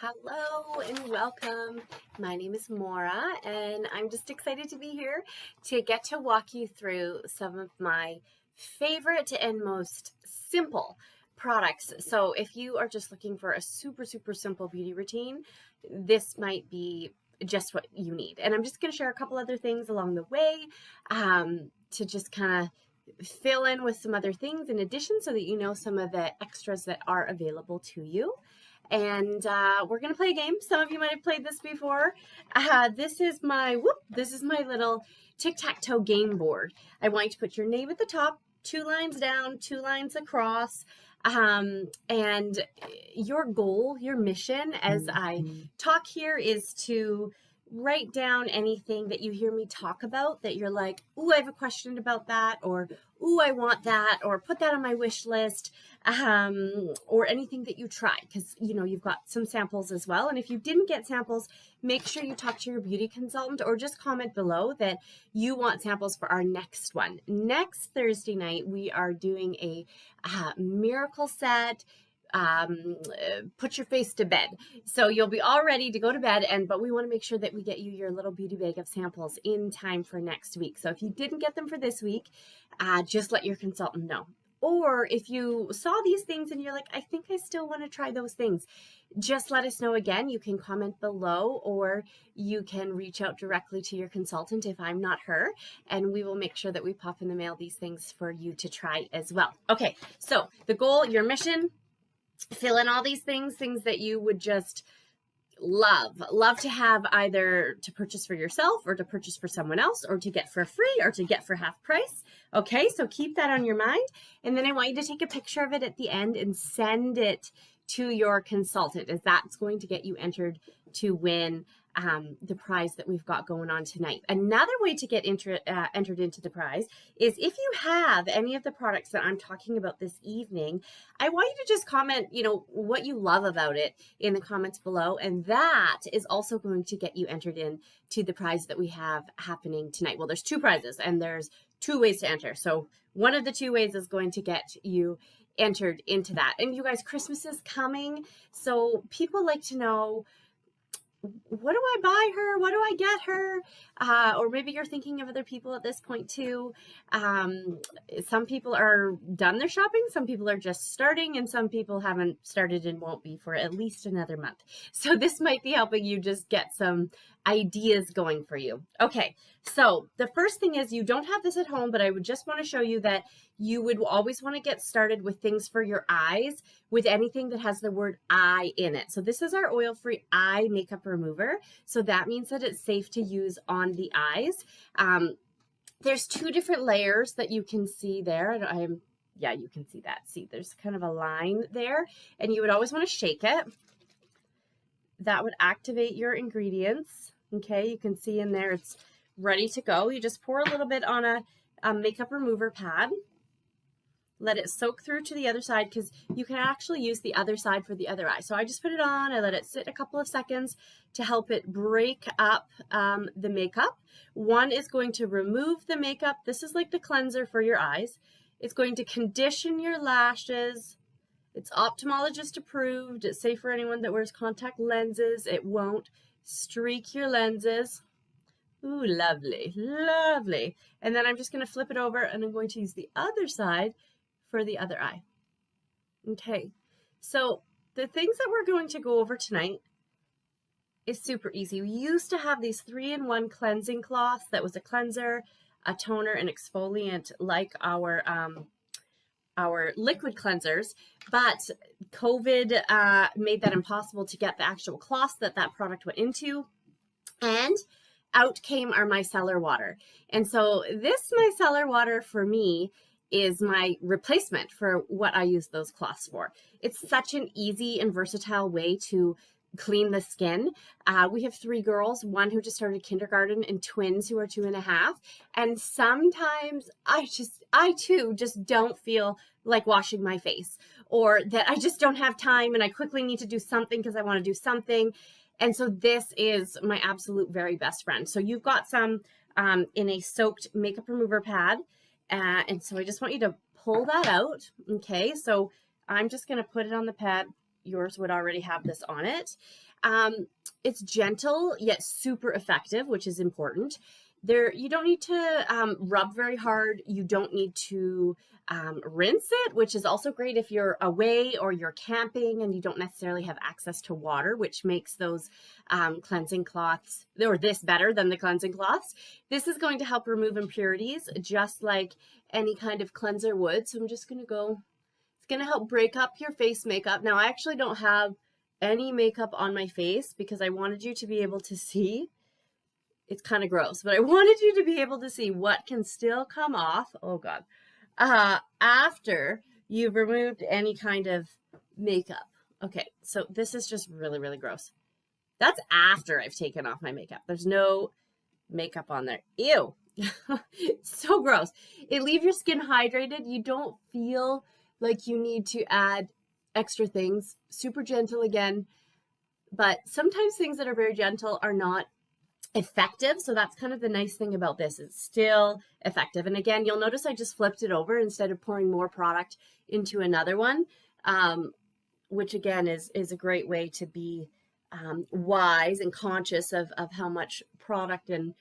Hello and welcome. My name is Maura and I'm just excited to be here to get to walk you through some of my favorite and most simple products. So if you are just looking for a super simple beauty routine, this might be just what you need. And I'm just going to share a couple other things along the way to just kind of fill in with some other things in addition so that you know some of the extras that are available to you. And we're gonna play a game. Some of you might have played this before. This is my little tic-tac-toe game board. I want you to put your name at the top, 2 lines down, 2 lines across, and your goal, your mission as I talk here is to write down anything that you hear me talk about that you're like, ooh, I have a question about that, or ooh, I want that, or put that on my wish list, or anything that you try, because you've got some samples as well. And if you didn't get samples, make sure you talk to your beauty consultant or just comment below that you want samples for our next one. Next Thursday night, we are doing a miracle set. Put your face to bed. So you'll be all ready to go to bed, but we want to make sure that we get you your little beauty bag of samples in time for next week. So if you didn't get them for this week, just let your consultant know. Or if you saw these things and you're like, I think I still want to try those things, just let us know again. You can comment below or you can reach out directly to your consultant if I'm not her, and we will make sure that we pop in the mail these things for you to try as well. Okay, so the goal, your mission, fill in all these things that you would just love to have, either to purchase for yourself or to purchase for someone else or to get for free or to get for half price. Okay, so keep that on your mind. And then I want you to take a picture of it at the end and send it to your consultant, as that's going to get you entered to win the prize that we've got going on tonight. Another way to get entered into the prize is if you have any of the products that I'm talking about this evening, I want you to just comment, what you love about it in the comments below, and that is also going to get you entered in to the prize that we have happening tonight. Well, there's 2 prizes and there's 2 ways to enter. So one of the 2 ways is going to get you entered into that. And you guys, Christmas is coming, so people like to know, what do I buy her? What do I get her? Or maybe you're thinking of other people at this point too. Some people are done their shopping. Some people are just starting, and some people haven't started and won't be for at least another month. So this might be helping you just get some ideas going for you. Okay, so the first thing is, you don't have this at home, but I would just want to show you that you would always want to get started with things for your eyes with anything that has the word eye in it. So this is our oil-free eye makeup remover. So that means that it's safe to use on the eyes. There's 2 different layers that you can see there. Yeah, you can see that. See, there's kind of a line there, and you would always want to shake it. That would activate your ingredients. Okay, you can see in there it's ready to go. You just pour a little bit on a makeup remover pad. Let it soak through to the other side, because you can actually use the other side for the other eye. So I just put it on, I let it sit a couple of seconds to help it break up the makeup. One is going to remove the makeup. This is like the cleanser for your eyes. It's going to condition your lashes. It's ophthalmologist approved. It's safe for anyone that wears contact lenses. It won't streak your lenses. Ooh, lovely, lovely. And then I'm just going to flip it over, and I'm going to use the other side for the other eye. Okay, so the things that we're going to go over tonight is super easy. We used to have these 3-in-1 cleansing cloths that was a cleanser, a toner, and exfoliant, like our liquid cleansers, but COVID made that impossible to get the actual cloths that product went into, and out came our Micellar water. And so this Micellar water for me is my replacement for what I use those cloths for. It's such an easy and versatile way to clean the skin. We have 3 girls, 1 who just started kindergarten and twins who are 2.5. And sometimes I too just don't feel like washing my face, or that I just don't have time and I quickly need to do something because I want to do something. And so this is my absolute very best friend. So you've got some in a soaked makeup remover pad. And so I just want you to pull that out. Okay, so I'm just going to put it on the pad yours would already have this on it. It's gentle yet super effective, which is important. You don't need to rub very hard. You don't need to rinse it, which is also great if you're away or you're camping and you don't necessarily have access to water, which makes those cleansing cloths, or this, better than the cleansing cloths. This is going to help remove impurities just like any kind of cleanser would. So I'm just going to go, it's going to help break up your face makeup. Now, I actually don't have any makeup on my face because I wanted you to be able to see. It's kind of gross, but I wanted you to be able to see what can still come off. Oh God. After you've removed any kind of makeup. Okay, so this is just really, really gross. That's after I've taken off my makeup. There's no makeup on there. Ew. So gross. It leaves your skin hydrated. You don't feel like you need to add extra things. Super gentle again. But sometimes things that are very gentle are not effective. So that's kind of the nice thing about this. It's still effective. And again, you'll notice I just flipped it over instead of pouring more product into another one, which again is a great way to be wise and conscious of how much product and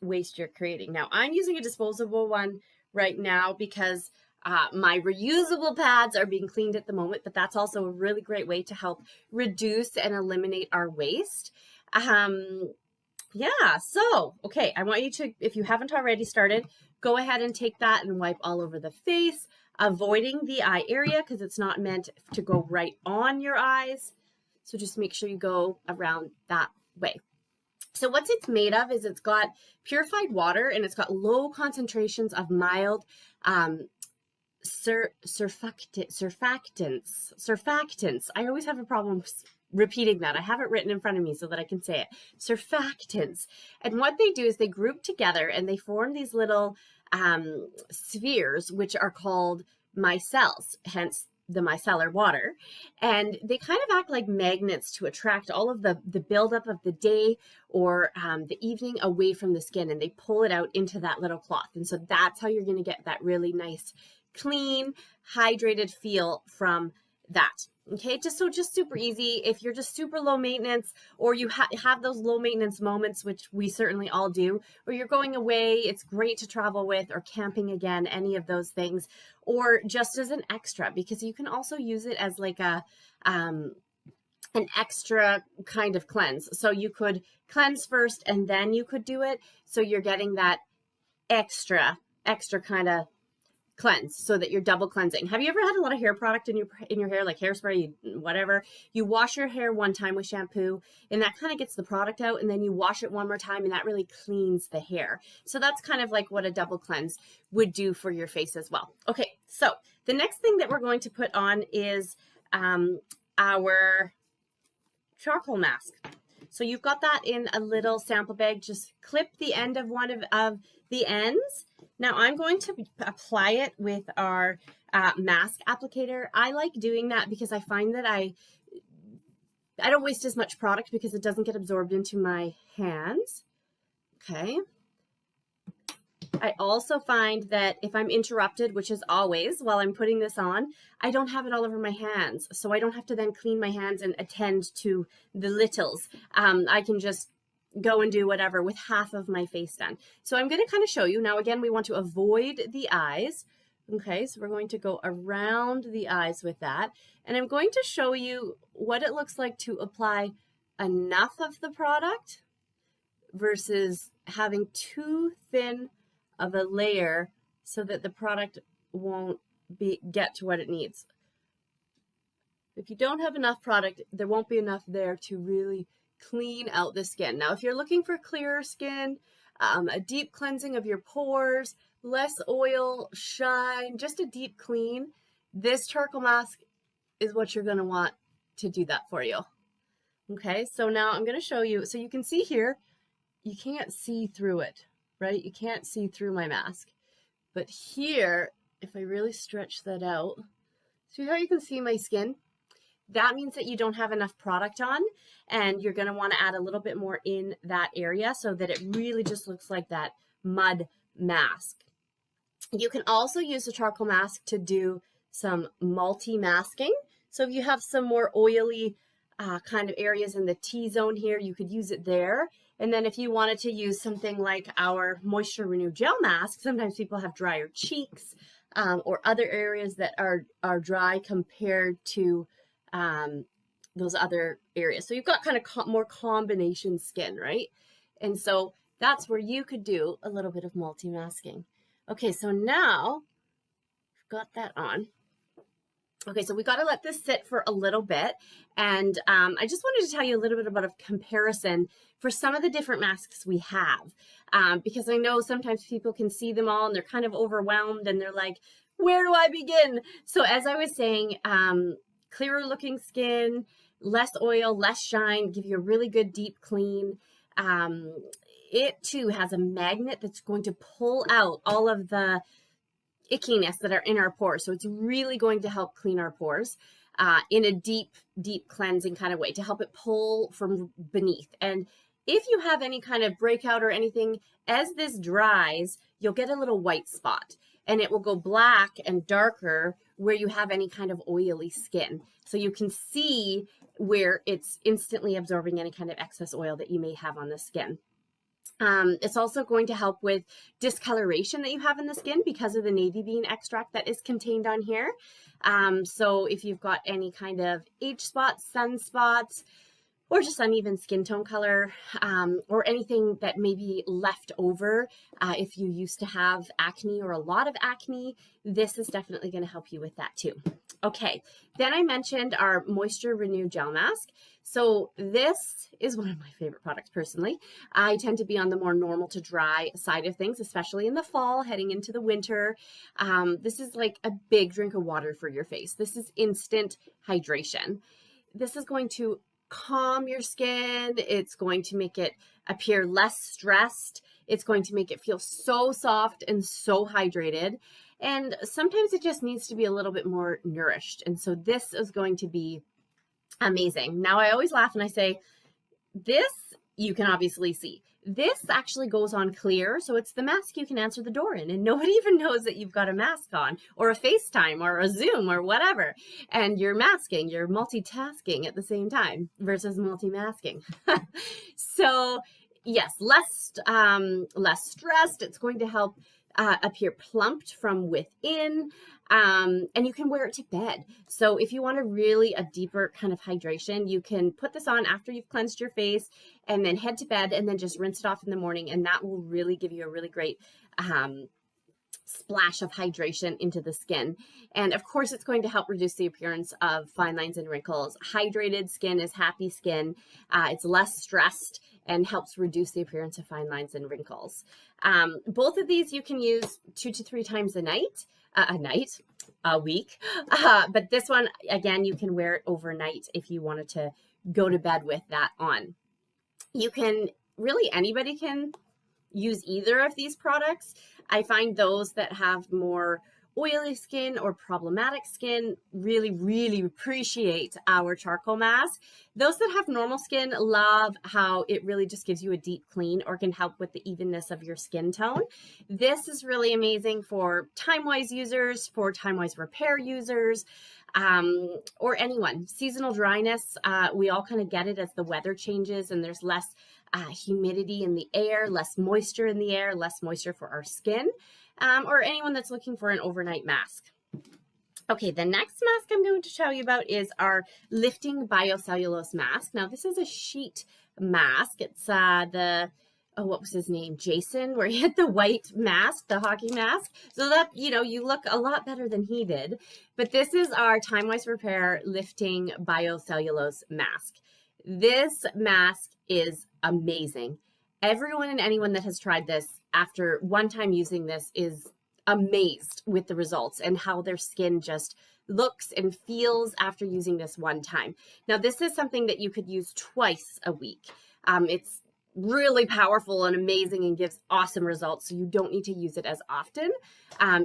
waste you're creating. Now I'm using a disposable one right now because my reusable pads are being cleaned at the moment, but that's also a really great way to help reduce and eliminate our waste. Yeah, so, okay, I want you to, if you haven't already started, go ahead and take that and wipe all over the face, avoiding the eye area because it's not meant to go right on your eyes. So just make sure you go around that way. So what it's made of is it's got purified water and it's got low concentrations of mild surfactants. I always have a problem repeating that. I have it written in front of me so that I can say it. Surfactants. And what they do is they group together and they form these little spheres, which are called micelles, hence the micellar water. And they kind of act like magnets to attract all of the buildup of the day or the evening away from the skin, and they pull it out into that little cloth. And so that's how you're going to get that really nice, clean, hydrated feel from that. Okay, just super easy. If you're just super low maintenance, or you have those low maintenance moments, which we certainly all do, or you're going away, it's great to travel with, or camping again, any of those things, or just as an extra, because you can also use it as like an extra kind of cleanse. So you could cleanse first and then you could do it. So you're getting that extra kind of cleanse so that you're double cleansing. Have you ever had a lot of hair product in your hair, like hairspray, whatever? You wash your hair one time with shampoo and that kind of gets the product out, and then you wash it one more time and that really cleans the hair. So that's kind of like what a double cleanse would do for your face as well. Okay, so the next thing that we're going to put on is our charcoal mask. So you've got that in a little sample bag. Just clip the end of one of the ends. Now I'm going to apply it with our mask applicator. I like doing that because I find that I don't waste as much product because it doesn't get absorbed into my hands. Okay. I also find that if I'm interrupted, which is always while I'm putting this on, I don't have it all over my hands. So I don't have to then clean my hands and attend to the littles. I can just go and do whatever with half of my face done. So I'm going to kind of show you. Now, again, we want to avoid the eyes. Okay, so we're going to go around the eyes with that. And I'm going to show you what it looks like to apply enough of the product versus having too thin of a layer so that the product won't get to what it needs. If you don't have enough product, there won't be enough there to really clean out the skin. Now, if you're looking for clearer skin, a deep cleansing of your pores, less oil, shine, just a deep clean, this charcoal mask is what you're going to want to do that for you. Okay, so now I'm going to show you. So you can see here, you can't see through it, right? You can't see through my mask. But here, if I really stretch that out, see how you can see my skin? That means that you don't have enough product on, and you're going to want to add a little bit more in that area so that it really just looks like that mud mask. You can also use the charcoal mask to do some multi-masking. So if you have some more oily kind of areas in the T-zone here, you could use it there. And then if you wanted to use something like our Moisture Renew Gel Mask, sometimes people have drier cheeks or other areas that are dry compared to those other areas. So you've got kind of more combination skin, right? And so that's where you could do a little bit of multi-masking. Okay, so now we've got that on. Okay, so we got to let this sit for a little bit. And I just wanted to tell you a little bit about a comparison for some of the different masks we have. Because I know sometimes people can see them all and they're kind of overwhelmed and they're like, where do I begin? So as I was saying, clearer looking skin, less oil, less shine, give you a really good deep clean. It too has a magnet that's going to pull out all of the ickiness that are in our pores. So it's really going to help clean our pores in a deep cleansing kind of way to help it pull from beneath. And if you have any kind of breakout or anything, as this dries, you'll get a little white spot and it will go black and darker where you have any kind of oily skin. So you can see where it's instantly absorbing any kind of excess oil that you may have on the skin. It's also going to help with discoloration that you have in the skin because of the navy bean extract that is contained on here. So if you've got any kind of age spots, sunspots, or just uneven skin tone color, or anything that may be left over if you used to have acne or a lot of acne, this is definitely going to help you with that too. Okay, then I mentioned our Moisture Renew Gel Mask. So this is one of my favorite products personally. I tend to be on the more normal to dry side of things, especially in the fall, heading into the winter. This is like a big drink of water for your face. This is instant hydration. This is going to calm your skin. It's going to make it appear less stressed. It's going to make it feel so soft and so hydrated. And sometimes it just needs to be a little bit more nourished. And so this is going to be amazing. Now, I always laugh and I say, this you can obviously see. This actually goes on clear, so it's the mask you can answer the door in, and nobody even knows that you've got a mask on, or a FaceTime, or a Zoom, or whatever. And you're masking, you're multitasking at the same time versus multi-masking. So yes, less stressed. It's going to help appear plumped from within, and you can wear it to bed. So if you want a deeper kind of hydration, you can put this on after you've cleansed your face and then head to bed and then just rinse it off in the morning, and that will really give you a really great splash of hydration into the skin. And of course, it's going to help reduce the appearance of fine lines and wrinkles. Hydrated skin is happy skin. It's less stressed and helps reduce the appearance of fine lines and wrinkles. Both of these you can use 2 to 3 times a week. But this one, again, you can wear it overnight if you wanted to go to bed with that on. Anybody can use either of these products. I find those that have more oily skin or problematic skin really appreciate our charcoal mask. Those that have normal skin love how it really just gives you a deep clean or can help with the evenness of your skin tone. This is really amazing for time-wise users, for time-wise repair users, or anyone. Seasonal dryness, we all kind of get it as the weather changes and there's less humidity in the air, less moisture in the air, less moisture for our skin, or anyone that's looking for an overnight mask. Okay, the next mask I'm going to tell you about is our Lifting Biocellulose Mask. Now, this is a sheet mask. It's what was his name? Jason, where he had the white mask, the hockey mask. So that, you look a lot better than he did. But this is our Time-Wise Repair Lifting Biocellulose Mask. This mask is amazing. Everyone and anyone that has tried this after one time using this is amazed with the results and how their skin just looks and feels after using this one time. Now, this is something that you could use twice a week. It's really powerful and amazing and gives awesome results. So you don't need to use it as often.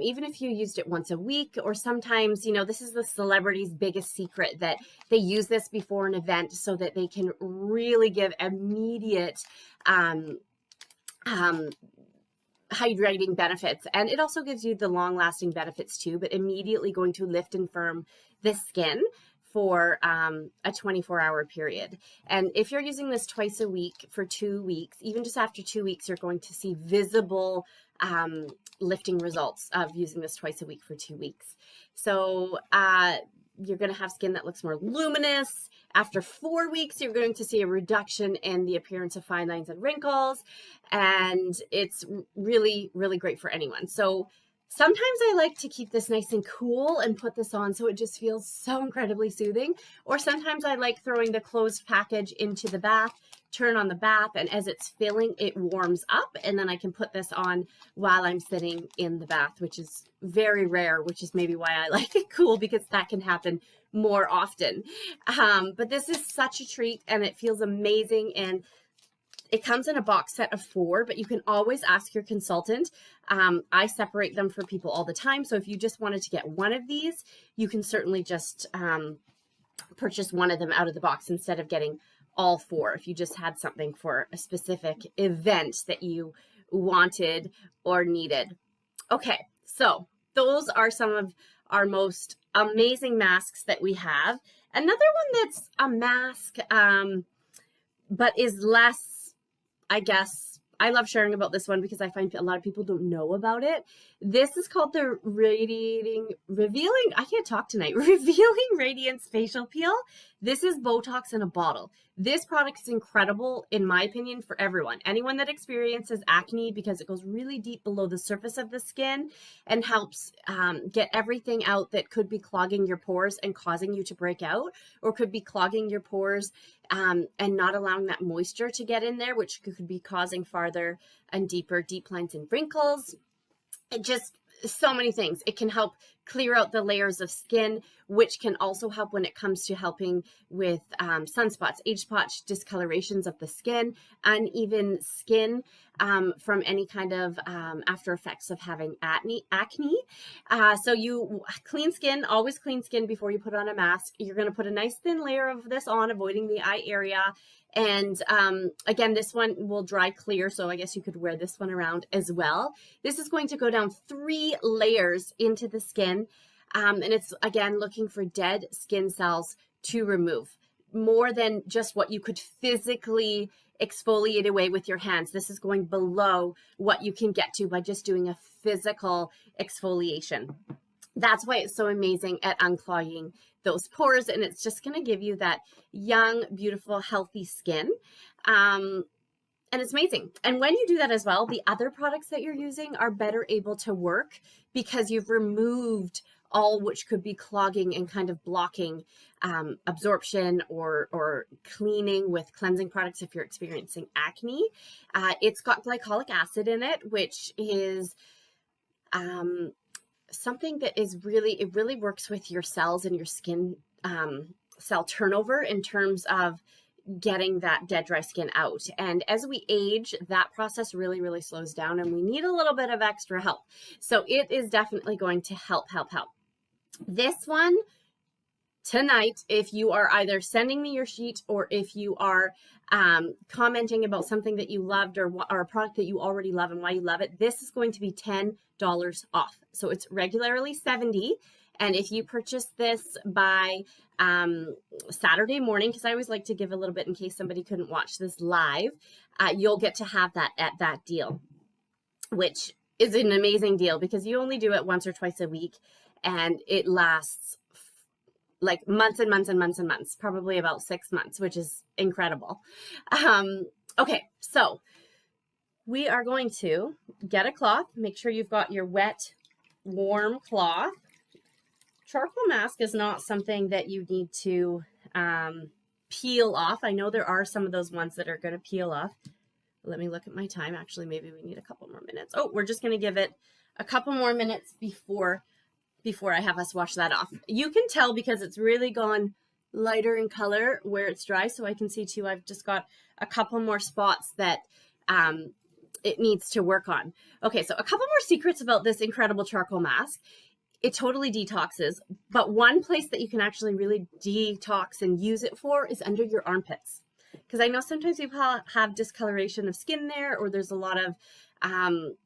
Even if you used it once a week, or sometimes, this is the celebrity's biggest secret, that they use this before an event so that they can really give immediate hydrating benefits. And it also gives you the long lasting benefits too, but immediately going to lift and firm the skin for a 24-hour period. And if you're using this twice a week for 2 weeks, even just after 2 weeks, you're going to see visible lifting results of using this twice a week for 2 weeks. So you're going to have skin that looks more luminous. After 4 weeks, you're going to see a reduction in the appearance of fine lines and wrinkles. And it's really, really great for anyone. So sometimes I like to keep this nice and cool and put this on so it just feels so incredibly soothing. Or sometimes I like throwing the closed package into the bath, turn on the bath, and as it's filling, it warms up. And then I can put this on while I'm sitting in the bath, which is very rare, which is maybe why I like it cool, because that can happen more often. But this is such a treat and it feels amazing. And it comes in a box set of 4, but you can always ask your consultant. I separate them for people all the time. So if you just wanted to get one of these, you can certainly just purchase one of them out of the box instead of getting all 4. If you just had something for a specific event that you wanted or needed. Okay, so those are some of our most amazing masks that we have. Another one that's a mask, but is less, I guess, I love sharing about this one because I find a lot of people don't know about it. This is called the Revealing Radiance Facial Peel. This is Botox in a bottle. This product is incredible, in my opinion, for everyone. Anyone that experiences acne, because it goes really deep below the surface of the skin and helps get everything out that could be clogging your pores and causing you to break out, or could be clogging your pores and not allowing that moisture to get in there, which could be causing farther and deeper deep lines and wrinkles. It just, so many things. It can help clear out the layers of skin, which can also help when it comes to helping with sunspots, age spots, discolorations of the skin, and even skin from any kind of after effects of having acne. So you clean skin, always clean skin before you put on a mask. You're going to put a nice thin layer of this on, avoiding the eye area. And again, this one will dry clear, so I guess you could wear this one around as well. This is going to go down 3 layers into the skin, and it's, again, looking for dead skin cells to remove, more than just what you could physically exfoliate away with your hands. This is going below what you can get to by just doing a physical exfoliation. That's why it's so amazing at unclogging those pores, and it's just going to give you that young, beautiful, healthy skin. And it's amazing. And when you do that as well, the other products that you're using are better able to work because you've removed all which could be clogging and kind of blocking absorption or cleaning with cleansing products if you're experiencing acne. It's got glycolic acid in it, which is something that is it really works with your cells and your skin cell turnover in terms of getting that dead dry skin out. And as we age, that process really, really slows down and we need a little bit of extra help. So it is definitely going to help. This one tonight, if you are either sending me your sheet or if you are commenting about something that you loved or a product that you already love and why you love it, this is going to be $10 off. So it's regularly $70. And if you purchase this by Saturday morning, because I always like to give a little bit in case somebody couldn't watch this live, you'll get to have that at that deal, which is an amazing deal because you only do it once or twice a week and it lasts like months and months and months and months, probably about 6 months, which is incredible. Okay, so we are going to get a cloth. Make sure you've got your wet, warm cloth. Charcoal mask is not something that you need to peel off. I know there are some of those ones that are going to peel off. Let me look at my time. Actually, maybe we need a couple more minutes. Oh, we're just going to give it a couple more minutes before I have us wash that off. You can tell because it's really gone lighter in color where it's dry. So I can see too, I've just got a couple more spots that it needs to work on. Okay, so a couple more secrets about this incredible charcoal mask. It totally detoxes, but one place that you can actually really detox and use it for is under your armpits. Because I know sometimes people have discoloration of skin there, or there's a lot of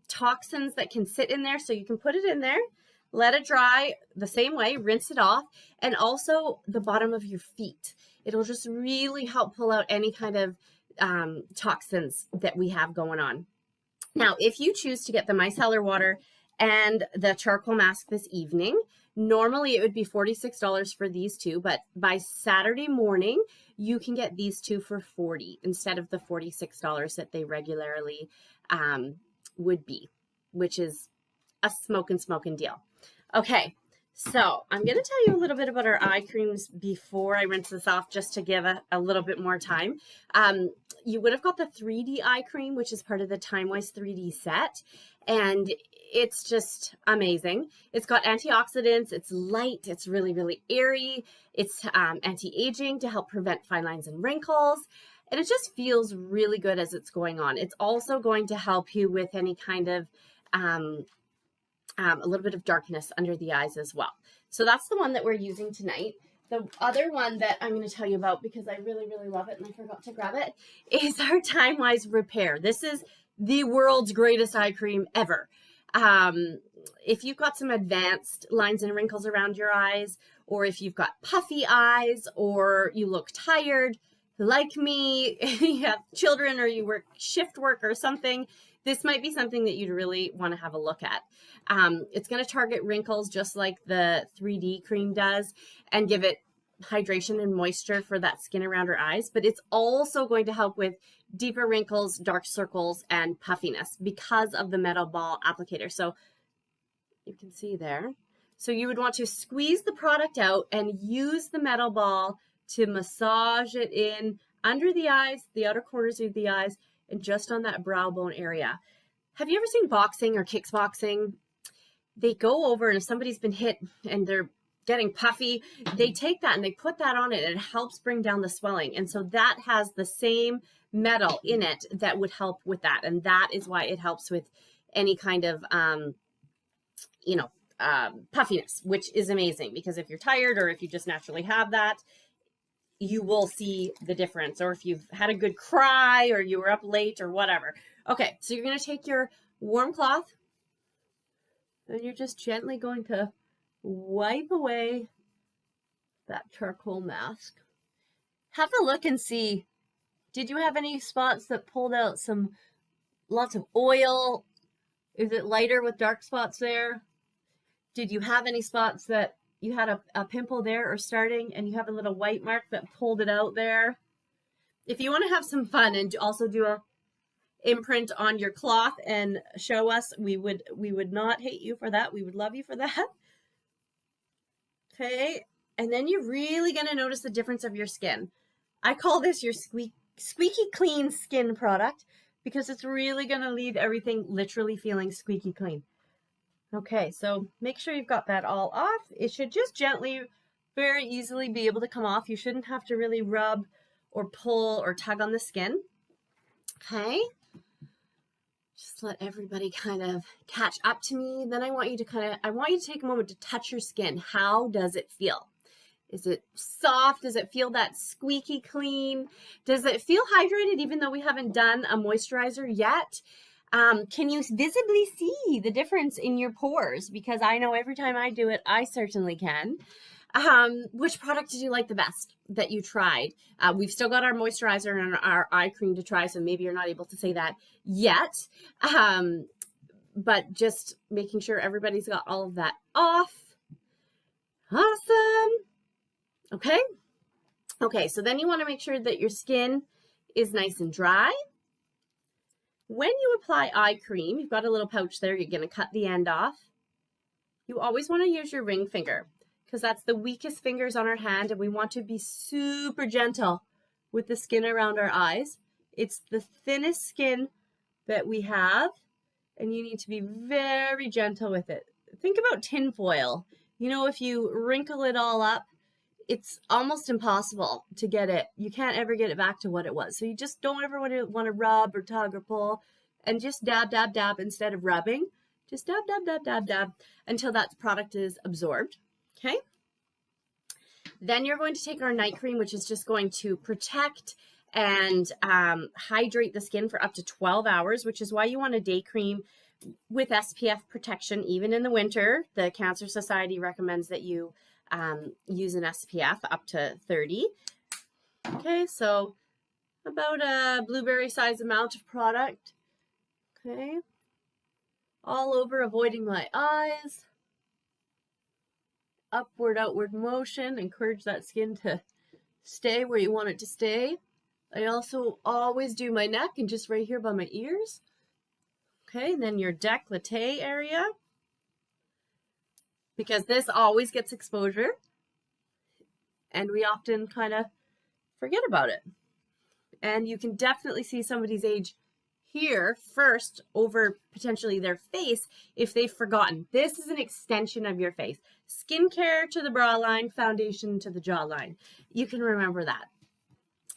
toxins that can sit in there. So you can put it in there let it dry the same way, rinse it off, and also the bottom of your feet. It'll just really help pull out any kind of toxins that we have going on. Now, if you choose to get the micellar water and the charcoal mask this evening, normally it would be $46 for these two, but by Saturday morning, you can get these two for $40 instead of the $46 that they regularly would be, which is a smoking deal. Okay, so I'm going to tell you a little bit about our eye creams before I rinse this off, just to give a little bit more time. You would have got the 3D eye cream, which is part of the TimeWise 3D set, and it's just amazing. It's got antioxidants, it's light, it's really airy, it's anti-aging to help prevent fine lines and wrinkles, and it just feels really good as it's going on. It's also going to help you with any kind of a little bit of darkness under the eyes as well. So that's the one that we're using tonight. The other one that I'm going to tell you about, because I really love it and I forgot to grab it, is our TimeWise Repair. This is the world's greatest eye cream ever. If you've got some advanced lines and wrinkles around your eyes, or if you've got puffy eyes, or you look tired, like me, you have children, or you work shift work or something, this might be something that you'd really want to have a look at. It's going to target wrinkles just like the 3D cream does and give it hydration and moisture for that skin around our eyes, but it's also going to help with deeper wrinkles, dark circles, and puffiness because of the metal ball applicator. So you can see there. So you would want to squeeze the product out and use the metal ball to massage it in under the eyes, the outer corners of the eyes, and just on that brow bone area. Have you ever seen boxing or kickboxing? They go over, and if somebody's been hit and they're getting puffy, they take that and they put that on it, and it helps bring down the swelling. And so that has the same metal in it that would help with that. And that is why it helps with any kind of, puffiness, which is amazing, because if you're tired or if you just naturally have that, you will see the difference, or if you've had a good cry or you were up late or whatever. Okay, so you're going to take your warm cloth and you're just gently going to wipe away that charcoal mask. Have a look and see, did you have any spots that pulled out lots of oil? Is it lighter with dark spots there? Did you have any spots that you had a pimple there or starting and you have a little white mark that pulled it out there? If you want to have some fun and also do a imprint on your cloth and show us, we would not hate you for that. We would love you for that. Okay, and then you're really going to notice the difference of your skin. I call this your squeaky clean skin product because it's really going to leave everything literally feeling squeaky clean. Okay, so make sure you've got that all off. It should just gently, very easily be able to come off. You shouldn't have to really rub or pull or tug on the skin. Okay, just let everybody kind of catch up to me. Then I want you to take a moment to touch your skin. How does it feel? Is it soft? Does it feel that squeaky clean? Does it feel hydrated even though we haven't done a moisturizer yet? Can you visibly see the difference in your pores? Because I know every time I do it, I certainly can. Which product did you like the best that you tried? We've still got our moisturizer and our eye cream to try, so maybe you're not able to say that yet. But just making sure everybody's got all of that off. Awesome. Okay. Okay, so then you want to make sure that your skin is nice and dry. When you apply eye cream, you've got a little pouch there, you're going to cut the end off. You always want to use your ring finger because that's the weakest fingers on our hand, and we want to be super gentle with the skin around our eyes. It's the thinnest skin that we have, and you need to be very gentle with it. Think about tin foil. You know, if you wrinkle it all up, it's almost impossible to get it. You can't ever get it back to what it was. So you just don't ever want to rub or tug or pull, and just dab, dab, dab instead of rubbing. Just dab, dab, dab, dab, dab until that product is absorbed. Okay. Then you're going to take our night cream, which is just going to protect and hydrate the skin for up to 12 hours, which is why you want a day cream with SPF protection, even in the winter. The Cancer Society recommends that you use an SPF up to 30. Okay, so about a blueberry size amount of product. Okay, all over, avoiding my eyes. Upward, outward motion. Encourage that skin to stay where you want it to stay. I also always do my neck and just right here by my ears. Okay, and then your décolleté area, because this always gets exposure and we often kind of forget about it. And you can definitely see somebody's age here first over potentially their face if they've forgotten. This is an extension of your face. Skincare to the bra line, foundation to the jawline. You can remember that.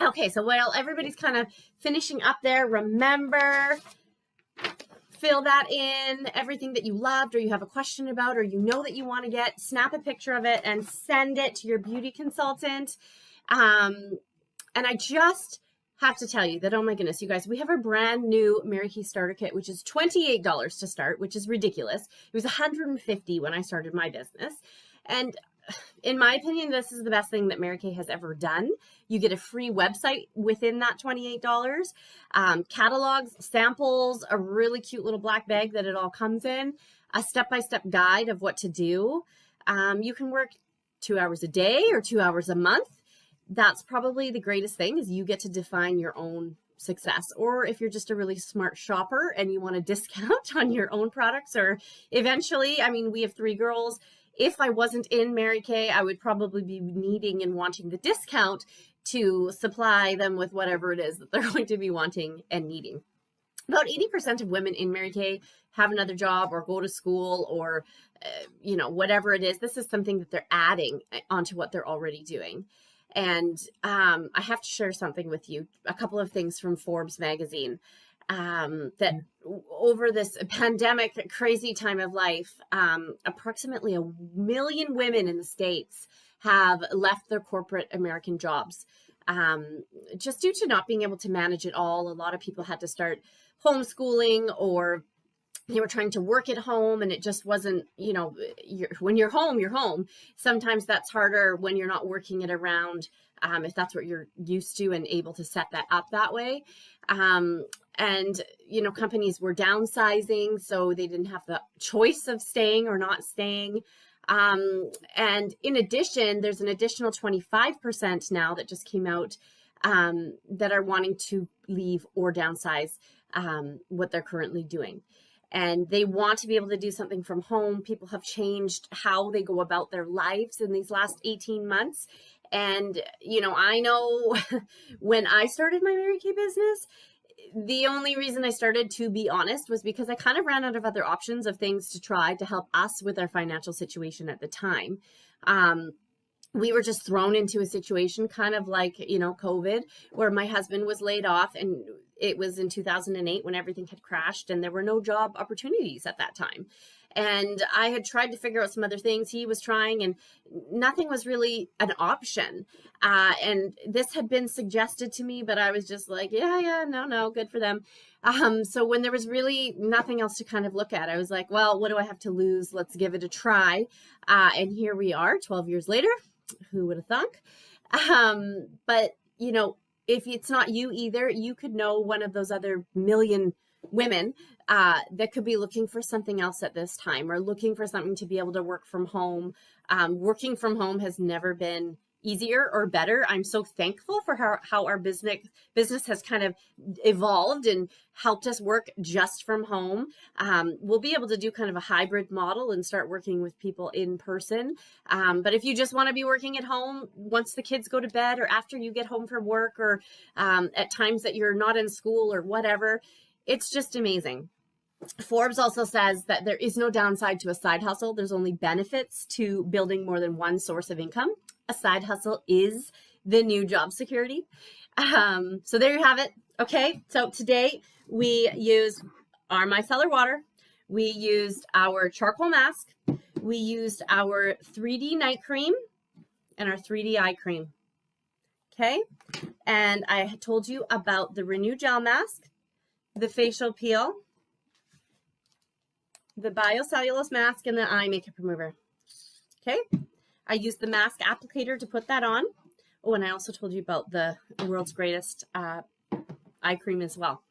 Okay, so while everybody's kind of finishing up there, remember, fill that in, everything that you loved or you have a question about or you know that you want to get, snap a picture of it and send it to your beauty consultant. And I just have to tell you that, oh my goodness, you guys, we have a brand new Mary Kay starter kit, which is $28 to start, which is ridiculous. It was $150 when I started my business. And in my opinion, this is the best thing that Mary Kay has ever done. You get a free website within that $28, catalogs, samples, a really cute little black bag that it all comes in, a step-by-step guide of what to do. You can work 2 hours a day or 2 hours a month. That's probably the greatest thing, is you get to define your own success. Or if you're just a really smart shopper and you want a discount on your own products, or eventually, I mean, we have 3 girls. If I wasn't in Mary Kay, I would probably be needing and wanting the discount to supply them with whatever it is that they're going to be wanting and needing. About 80% of women in Mary Kay have another job or go to school or, you know, whatever it is. This is something that they're adding onto what they're already doing. And I have to share something with you, a couple of things from Forbes magazine, that over this pandemic, crazy time of life, approximately 1 million women in the States have left their corporate American jobs, just due to not being able to manage it all. A lot of people had to start homeschooling, or they were trying to work at home, and it just wasn't, you know, when you're home, you're home. Sometimes that's harder when you're not working it around, if that's what you're used to and able to set that up that way. And, you know, companies were downsizing, so they didn't have the choice of staying or not staying. And in addition, there's an additional 25% now that just came out, that are wanting to leave or downsize, what they're currently doing. And they want to be able to do something from home. People have changed how they go about their lives in these last 18 months. And, you know, I know when I started my Mary Kay business, the only reason I started, to be honest, was because I kind of ran out of other options of things to try to help us with our financial situation at the time. We were just thrown into a situation kind of like, you know, COVID, where my husband was laid off, and it was in 2008 when everything had crashed and there were no job opportunities at that time. And I had tried to figure out some other things he was trying, and nothing was really an option. And this had been suggested to me, but I was just like, yeah, no, good for them. So when there was really nothing else to kind of look at, I was like, well, what do I have to lose? Let's give it a try. And here we are 12 years later. Who would have thunk? But, you know, if it's not you either, you could know one of those other million women that could be looking for something else at this time, or looking for something to be able to work from home. Working from home has never been easier or better. I'm so thankful for how our business has kind of evolved and helped us work just from home. We'll be able to do kind of a hybrid model and start working with people in person. But if you just want to be working at home once the kids go to bed, or after you get home from work, or at times that you're not in school or whatever, it's just amazing. Forbes also says that there is no downside to a side hustle. There's only benefits to building more than one source of income. A side hustle is the new job security. So there you have it. Okay, so today we used our Micellar water. We used our charcoal mask. We used our 3D night cream and our 3D eye cream. Okay, and I told you about the Renew gel mask, the facial peel, the biocellulose mask and the eye makeup remover. Okay, I used the mask applicator to put that on. Oh, and I also told you about the world's greatest eye cream as well.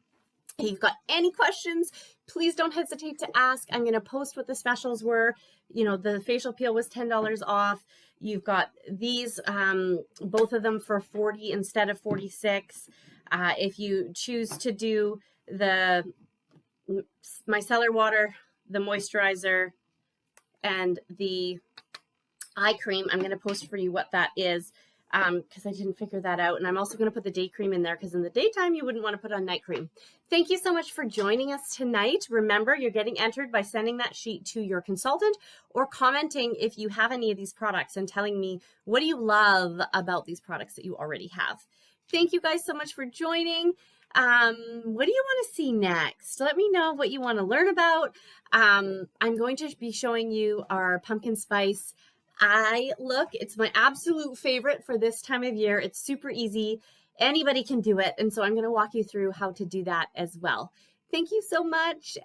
If you've got any questions, please don't hesitate to ask. I'm going to post what the specials were. You know, the facial peel was $10 off. You've got these, both of them for $40 instead of $46. If you choose to do the micellar water, the moisturizer, and the eye cream, I'm going to post for you what that is, because I didn't figure that out. And I'm also going to put the day cream in there, because in the daytime you wouldn't want to put on night cream. Thank you so much for joining us tonight. Remember, you're getting entered by sending that sheet to your consultant or commenting if you have any of these products and telling me what do you love about these products that you already have. Thank you guys so much for joining. What do you want to see next? Let me know what you want to learn about. I'm going to be showing you our pumpkin spice eye look. It's my absolute favorite for this time of year. It's super easy. Anybody can do it. And so I'm going to walk you through how to do that as well. Thank you so much.